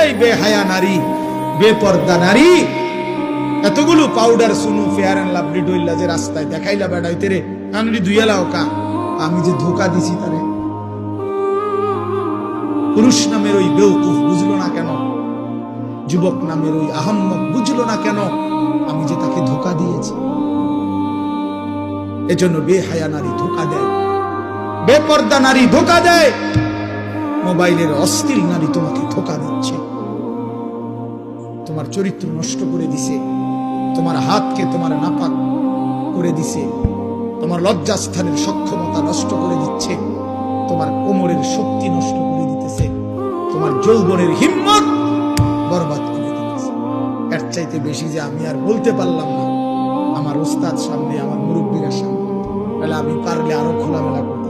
এই বেহায়া নারী, বেপর্দা নারী, এতগুলো পাউডার সুনু ফেয়ার এন্ড লাভলি ডইলা যে রাস্তায় দেখাইলা বেড়াইতে রে কানরি দুইয়ালাও কা, আমি যে ধোকা দিছি তারে। পুরুষ নামের ওই বেউকুফ বুঝলো না কেন, যুবক নামের ওই আহম্মক বুঝলো না কেন আমি যে তাকে ধোকা দিয়েছি। এজন্য বেহায়া নারী ধোকা দেয়, বেপর্দা নারী ধোকা দেয়, মোবাইলের অস্থির নারী তোমাকে ধোকা দিচ্ছে, তোমার চরিত্র নষ্ট করে দিছে, তোমার হাতকে তোমার নাপাক করে দিছে, তোমার লজ্জাস্থানের সক্ষমতা নষ্ট করে দিচ্ছে, তোমার কোমরের শক্তি নষ্ট করে দিতেছে, তোমার যৌবনের হিম্মত বরবাদ করে দিতেছে। এর চাইতে বেশি যে আমি আর বলতে পারলাম না আমার ওস্তাদ সামনে, আমার মুরব্বীর সামনে, তাহলে আমি পারলে আরো খোলামেলা করতাম।